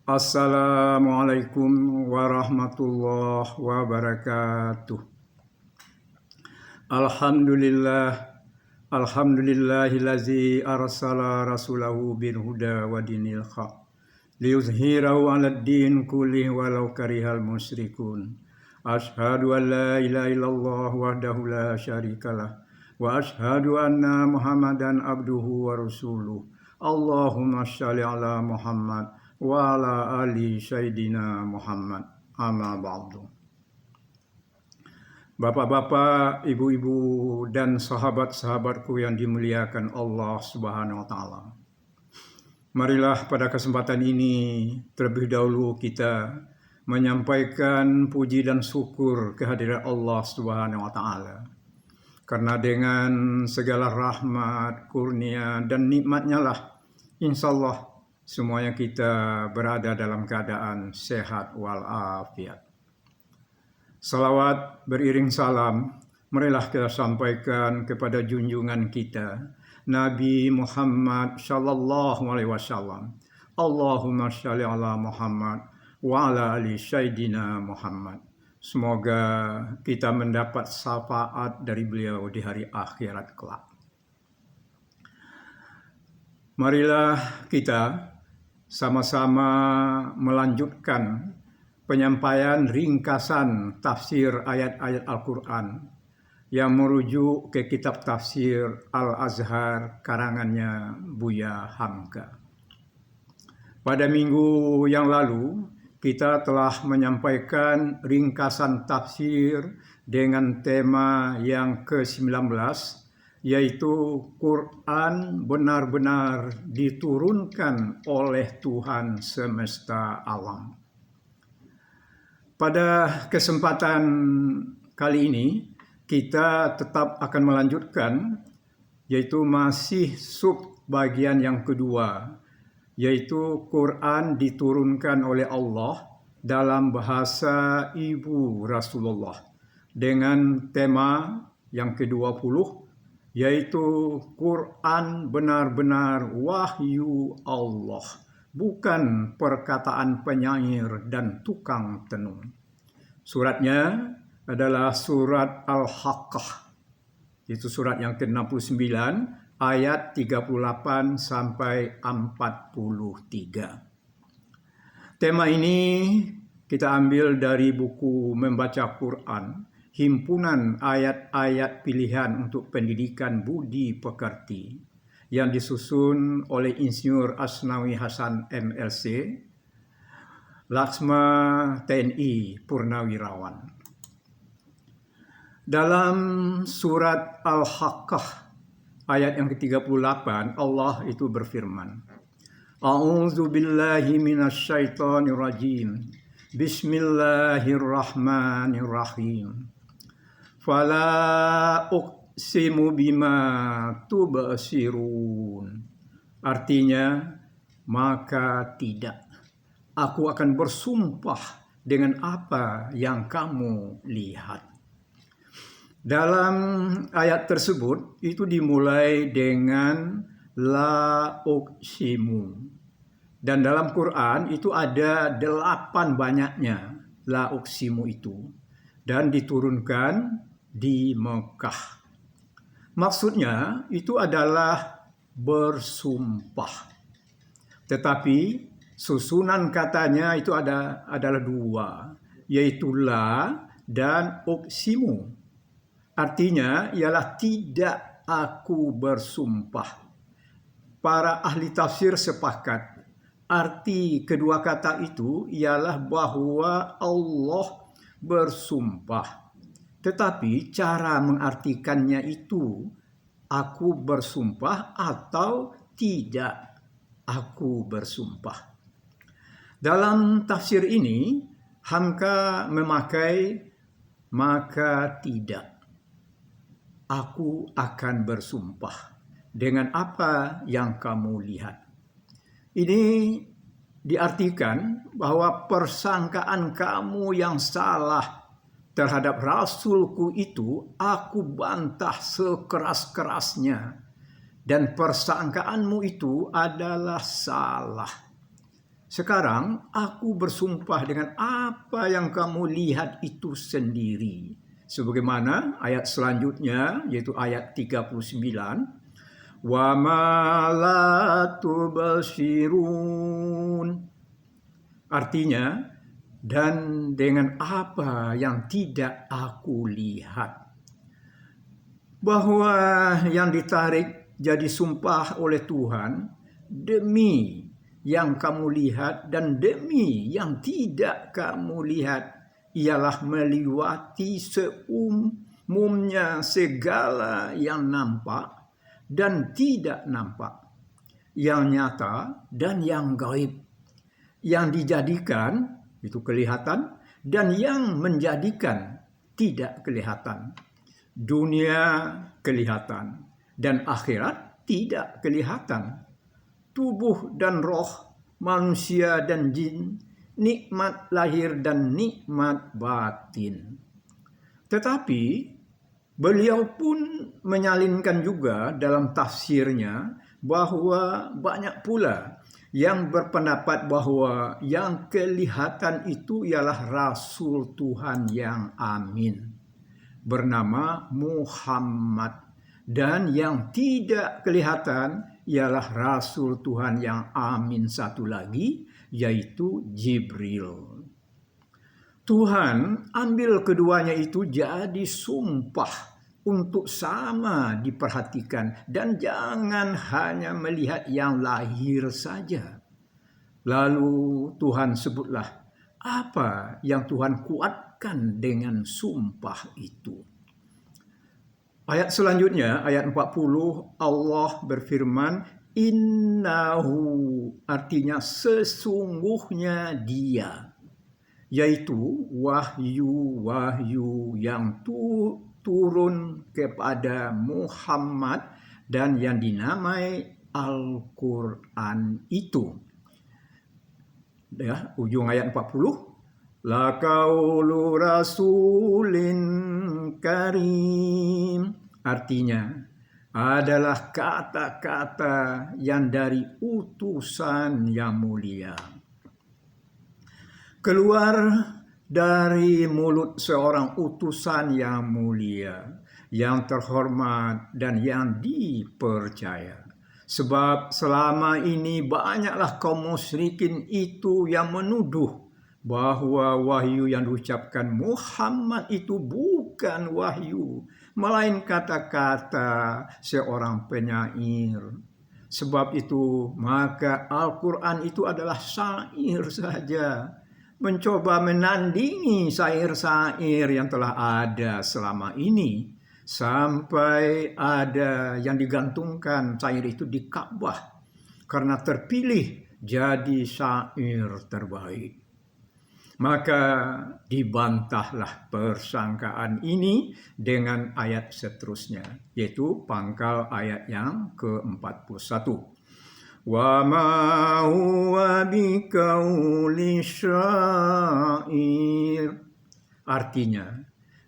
Assalamualaikum warahmatullahi wabarakatuh. Alhamdulillahillazi arsala rasulahu bil huda wa dinil haq liyuzhirahu 'alad din kullihi walau karihal musyrikun. Asyhadu an la ilaha illallah wahdahu la syarikalah wa asyhadu anna Muhammadan abduhu wa rasuluh. Allahumma shalli ala Muhammad wa ala ali sayyidina Muhammad. Amma ba'du. Bapak-bapak, ibu-ibu, dan sahabat-sahabatku yang dimuliakan Allah Subhanahu wa Ta'ala. Marilah pada kesempatan ini terlebih dahulu kita menyampaikan puji dan syukur kehadirat Allah Subhanahu wa Ta'ala. Karena dengan segala rahmat, kurnia, dan nikmatnya lah, insya Allah semuanya kita berada dalam keadaan sehat walafiat. Salawat beriring salam, marilah kita sampaikan kepada junjungan kita, Nabi Muhammad Sallallahu Alaihi Wasallam. Allahumma sholli ala Muhammad wa ala ali sayyidina Muhammad. Semoga kita mendapat syafaat dari beliau di hari akhirat kelak. Marilah kita sama-sama melanjutkan penyampaian ringkasan tafsir ayat-ayat Al-Quran yang merujuk ke kitab tafsir Al-Azhar karangannya Buya Hamka. Pada minggu yang lalu kita telah menyampaikan ringkasan tafsir dengan tema yang ke-19, yaitu Quran benar-benar diturunkan oleh Tuhan semesta alam. Pada kesempatan kali ini kita tetap akan melanjutkan, yaitu masih sub bagian yang kedua, yaitu Quran diturunkan oleh Allah dalam bahasa Ibu Rasulullah dengan tema yang ke-20, yaitu Quran benar-benar wahyu Allah, bukan perkataan penyair dan tukang tenung. Suratnya adalah surat Al-Haqqah, itu surat yang ke-69 ayat 38 sampai 43. Tema ini kita ambil dari buku Membaca Quran, himpunan ayat-ayat pilihan untuk pendidikan budi pekerti, yang disusun oleh Insinyur Asnawi Hasan MLC, Laksma TNI Purnawirawan. Dalam surat Al-Haqqah ayat yang ke-38, Allah itu berfirman, A'udzu billahi minasyaitonir rajim. Bismillahirrahmanirrahim. Fala uqsimu bima tubsirun. Artinya, maka tidak. Aku akan bersumpah dengan apa yang kamu lihat. Dalam ayat tersebut itu dimulai dengan la uqsimu. Dan dalam Quran itu ada 8 banyaknya la uqsimu itu. Dan diturunkan di Mekah. Maksudnya itu adalah bersumpah. Tetapi susunan katanya itu adalah 2, yaitu la dan uqsimu. Artinya ialah tidak aku bersumpah. Para ahli tafsir sepakat, arti kedua kata itu ialah bahwa Allah bersumpah. Tetapi cara mengartikannya itu aku bersumpah atau tidak aku bersumpah. Dalam tafsir ini, Hamka memakai maka tidak. Aku akan bersumpah dengan apa yang kamu lihat. Ini diartikan bahwa persangkaan kamu yang salah terhadap Rasulku itu aku bantah sekeras-kerasnya. Dan persangkaanmu itu adalah salah. Sekarang aku bersumpah dengan apa yang kamu lihat itu sendiri. Sebagaimana ayat selanjutnya, yaitu ayat 39. Wa ma la tubsirun. Artinya, dan dengan apa yang tidak aku lihat. Bahwa yang ditarik jadi sumpah oleh Tuhan demi yang kamu lihat dan demi yang tidak kamu lihat ialah melewati seumumnya segala yang nampak dan tidak nampak, yang nyata dan yang gaib, yang dijadikan itu kelihatan dan yang menjadikan tidak kelihatan. Dunia kelihatan dan akhirat tidak kelihatan. Tubuh dan roh, manusia dan jin, nikmat lahir dan nikmat batin. Tetapi beliau pun menyalinkan juga dalam tafsirnya bahwa banyak pula yang berpendapat bahwa yang kelihatan itu ialah Rasul Tuhan yang amin, bernama Muhammad. Dan yang tidak kelihatan ialah Rasul Tuhan yang amin satu lagi, yaitu Jibril. Tuhan ambil keduanya itu jadi sumpah untuk sama diperhatikan dan jangan hanya melihat yang lahir saja. Lalu Tuhan sebutlah apa yang Tuhan kuatkan dengan sumpah itu. Ayat selanjutnya, ayat 40, Allah berfirman, innahu, artinya sesungguhnya dia, yaitu wahyu-wahyu yang turun kepada Muhammad dan yang dinamai Al-Quran itu. Ya, ujung ayat 40. Laqaulu rasulin karim. Artinya adalah kata-kata yang dari utusan yang mulia. Keluar dari mulut seorang utusan yang mulia, yang terhormat dan yang dipercaya. Sebab selama ini banyaklah kaum musyrikin itu yang menuduh bahwa wahyu yang diucapkan Muhammad itu bukan wahyu, melainkan kata-kata seorang penyair. Sebab itu maka Al-Quran itu adalah syair saja, mencoba menandingi syair-syair yang telah ada selama ini, sampai ada yang digantungkan syair itu di Ka'bah karena terpilih jadi syair terbaik. Maka dibantahlah persangkaan ini dengan ayat seterusnya, yaitu pangkal ayat yang ke-41. Wa ma huwa biqauli syair. Artinya,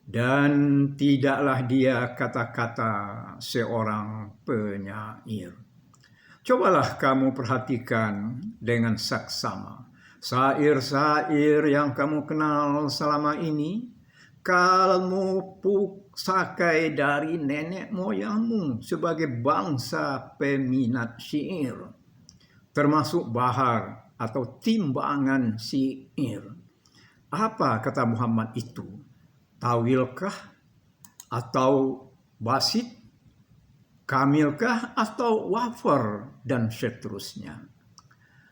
dan tidaklah dia kata-kata seorang penyair. Cobalah kamu perhatikan dengan saksama syair-syair yang kamu kenal selama ini, kamu pusakai dari nenek moyangmu sebagai bangsa peminat syair, termasuk bahar atau timbangan syair. Apa kata Muhammad itu? Tawilkah atau basit? Kamilkah atau wafar? Dan seterusnya.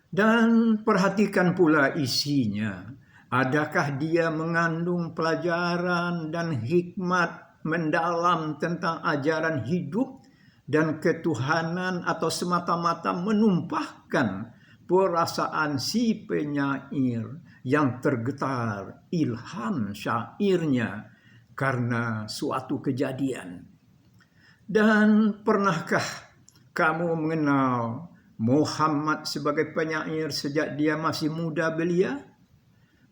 Dan perhatikan pula isinya. Adakah dia mengandung pelajaran dan hikmat mendalam tentang ajaran hidup dan ketuhanan, atau semata-mata menumpahkan perasaan si penyair yang tergetar ilham syairnya karena suatu kejadian? Dan pernahkah kamu mengenal Muhammad sebagai penyair sejak dia masih muda belia?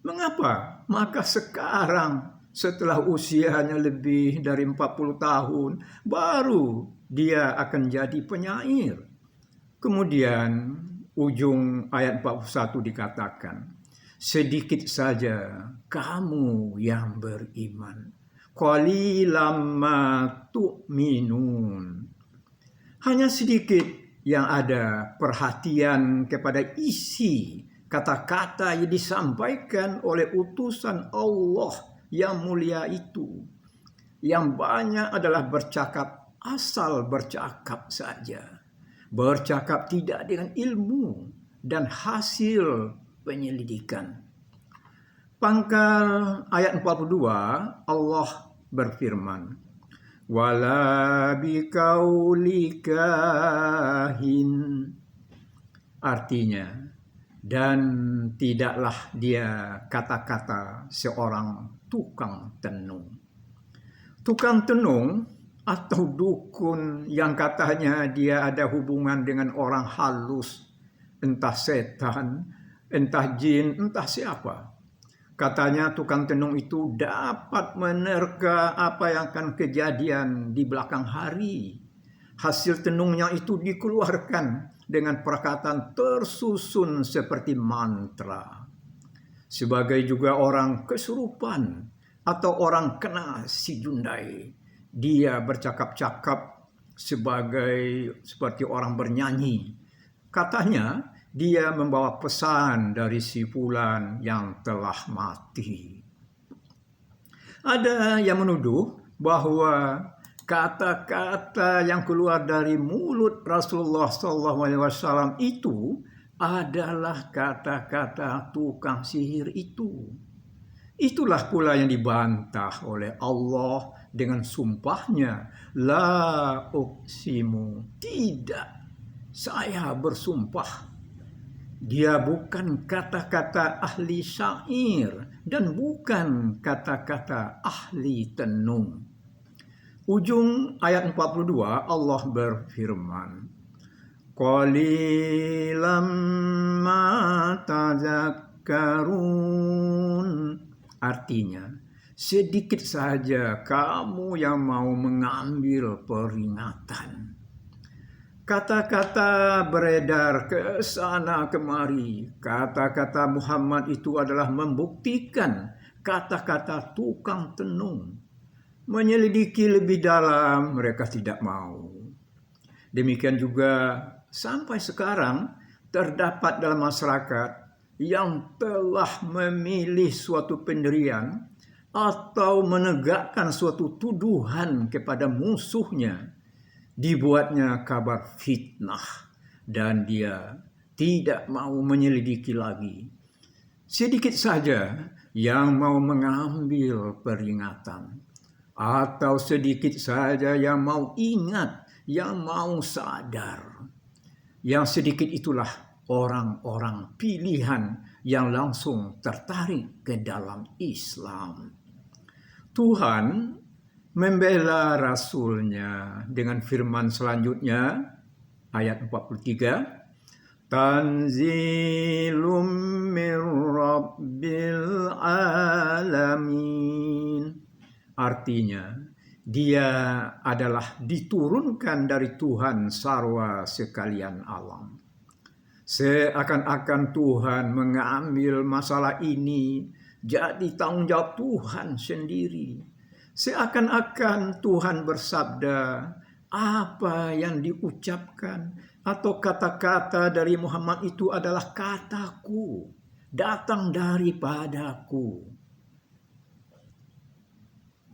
Mengapa? Maka sekarang setelah usianya lebih dari 40 tahun, baru dia akan jadi penyair. Kemudian ujung ayat 41 dikatakan, sedikit saja kamu yang beriman. Qalilam ma tu'minun. Hanya sedikit yang ada perhatian kepada isi kata-kata yang disampaikan oleh utusan Allah yang mulia itu. Yang banyak adalah bercakap, asal bercakap saja. Bercakap tidak dengan ilmu dan hasil penyelidikan. Pangkal ayat 42 Allah berfirman, wala biqauli kahin. Artinya, dan tidaklah dia kata-kata seorang tukang tenung. Tukang tenung atau dukun yang katanya dia ada hubungan dengan orang halus, entah setan, entah jin, entah siapa. Katanya tukang tenung itu dapat menerka apa yang akan kejadian di belakang hari. Hasil tenungnya itu dikeluarkan dengan perkataan tersusun seperti mantra. Sebagai juga orang kesurupan atau orang kena si jundai, dia bercakap-cakap seperti orang bernyanyi. Katanya dia membawa pesan dari si fulan yang telah mati. Ada yang menuduh bahwa kata-kata yang keluar dari mulut Rasulullah SAW itu adalah kata-kata tukang sihir itu. Itulah pula yang dibantah oleh Allah dengan sumpahnya, la uqsimu, tidak, saya bersumpah. Dia bukan kata-kata ahli syair dan bukan kata-kata ahli tenung. Ujung ayat 42 Allah berfirman, qalilam ma tazakkarun. Artinya, sedikit saja kamu yang mau mengambil peringatan. Kata-kata beredar ke sana kemari. Kata-kata Muhammad itu adalah membuktikan kata-kata tukang tenung. Menyelidiki lebih dalam mereka tidak mau. Demikian juga sampai sekarang terdapat dalam masyarakat yang telah memilih suatu pendirian atau menegakkan suatu tuduhan kepada musuhnya, dibuatnya kabar fitnah dan dia tidak mau menyelidiki lagi. Sedikit saja yang mau mengambil peringatan, atau sedikit saja yang mau ingat, yang mau sadar. Yang sedikit itulah orang-orang pilihan yang langsung tertarik ke dalam Islam. Tuhan membela Rasulnya dengan firman selanjutnya, ayat 43, Tanzilum min Rabbil Alamin. Artinya, dia adalah diturunkan dari Tuhan sarwa sekalian alam. Seakan-akan Tuhan mengambil masalah ini jadi tanggung jawab Tuhan sendiri. Seakan-akan Tuhan bersabda, apa yang diucapkan atau kata-kata dari Muhammad itu adalah kataku, datang daripadaku.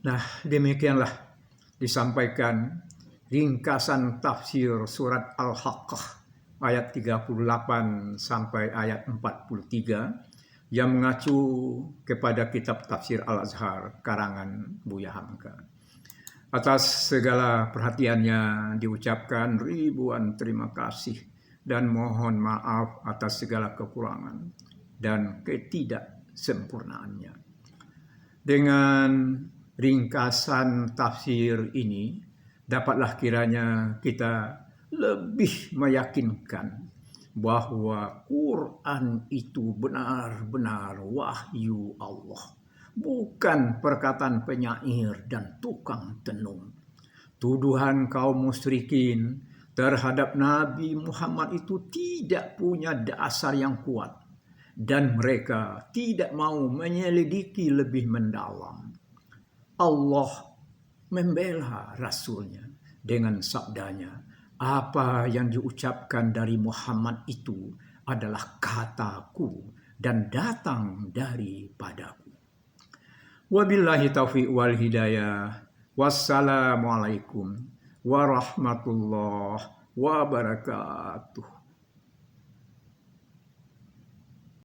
Nah, demikianlah disampaikan ringkasan tafsir surat Al-Haqqah ayat 38 sampai ayat 43 yang mengacu kepada kitab tafsir Al-Azhar karangan Buya Hamka. Atas segala perhatiannya diucapkan ribuan terima kasih dan mohon maaf atas segala kekurangan dan ketidaksempurnaannya. Dengan ringkasan tafsir ini dapatlah kiranya kita lebih meyakinkan bahwa Quran itu benar-benar wahyu Allah, bukan perkataan penyair dan tukang tenung. Tuduhan kaum musyrikin terhadap Nabi Muhammad itu tidak punya dasar yang kuat, dan mereka tidak mau menyelidiki lebih mendalam. Allah membela Rasulnya dengan sabdanya, apa yang diucapkan dari Muhammad itu adalah kataku dan datang daripadaku. Wabillahi taufiq wal hidayah. Wassalamualaikum warahmatullahi wabarakatuh.